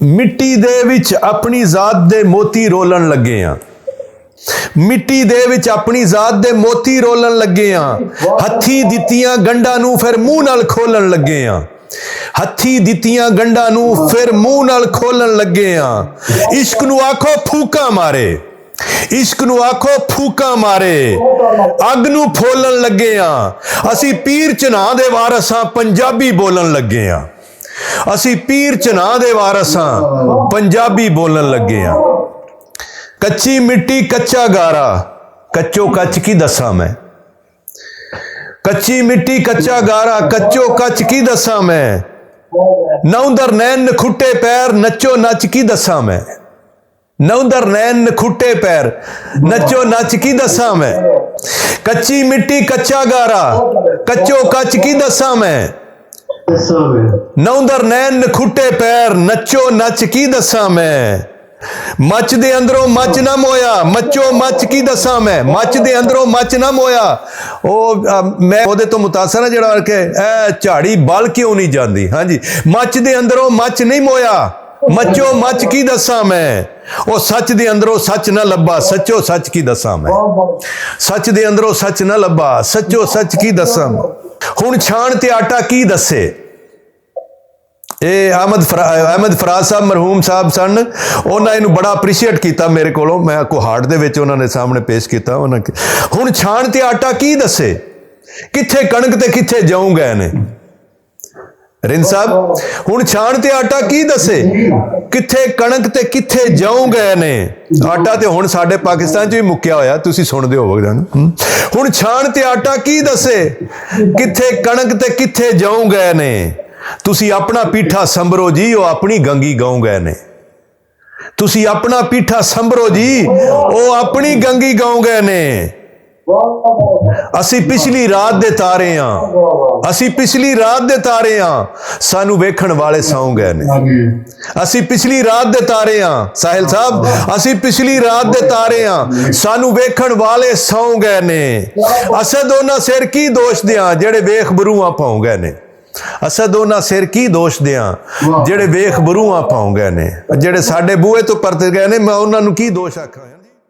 मिट्टी दे विच अपनी जात दे मोती रोलन लगे हाँ। मिट्टी दे विच अपनी जात दे मोती रोलन लगे हाँ। हथी दित्तियां गंढां नूं फिर मूंह नाल खोलन लगे हाँ। हथी दित्तियां गंढां नूं फिर मूंह नाल खोलन लगे हाँ। इश्क नूं आखो फूका मारे, इश्क नूं आखो फूका मारे, अग नूं फोलन लगे हाँ। असी पीर चन्हा दे वारस हां, पंजाबी बोलन लगे हाँ। असी पीर चन्हा दे वारस हां, पंजाबी बोलन लगे हाँ। कच्ची मिट्टी कच्चा गारा, कच्चो कच की दसा मैं। कच्ची मिट्टी कच्चा गारा, कच्चो कच की दसा मैं। नौंदर नैन नखुट्टे पैर, नचो नच की दसा मैं। नौंदर नैन नखुट्टे पैर, नचो नच की दसा मैं। कच्ची मिट्टी कच्चा गारा, कच्चो कच की दसा मैं। नौंदर नैन नखुट्टे पैर, नचो नच की दसा मैं। मच दे अंदरों मच ना मोया, मचो मच की दसा मैं। मच दे अंदरों मच ना मोया। मैं ओदे तो मुतासर है जड़ा के ए झाड़ी बल क्यों नहीं जाती। हाँ जी, मच दे अंदरों मच नहीं मोया, मचो मच की दसा मैं। ओ सच दे अंदरों सच ना लब्बा, सचो सच की दसा मैं। सच दे अंदरों सच ना लब्बा, सचो सच की दसा मैं। हुण छाण ते आटा की दसे। अहमद फराज साहब मरहूम साहब सन, उन्होंने इनू बड़ा अप्रीशिएट किया मेरे को। मैं कोहाट दे विच उन्होंने सामने पेश किया। हुण छाण ते आटा की दसे, किथे कणक ते किथे जऊं गए ने। रिंद साहब, हुण छाण ते आटा की दसे, किथे कणक ते किथे जऊं गए ने। आटा ते हुण साडे पाकिस्तान च भी मुक्या होया, तुसीं सुणदे होवोगे। हुण छाण ते आटा की दसे, किथे कणक ते किथे जऊं गए ने। तुसी अपना पीठा संभरो जी, ओ अपनी गंगी गाऊं गए ने। तुसी अपना पीठा संभरो जी, ओ अपनी गंगी गाऊं गए ने। असी पिछली रात दे तारे हां, असी पिछली रात दे तारे हां, सानू वेखण वाले सौ गए ने। असी पिछली रात दे तारे हां, साहिल साहब, असी पिछली रात दे तारे हां, सानू वेखण वाले सौ गए ने। असद उन्हां सिर की दोष दियां, जेड़े वेख बरूआं पाऊ गए ने। असद उन्हां सिर की दोष दियां, जेड़े वेख बरूआं पाऊ गए ने। जेड़े साडे बूहे तो परत गए ने, मैं उन्हां नूं की दोष आखां।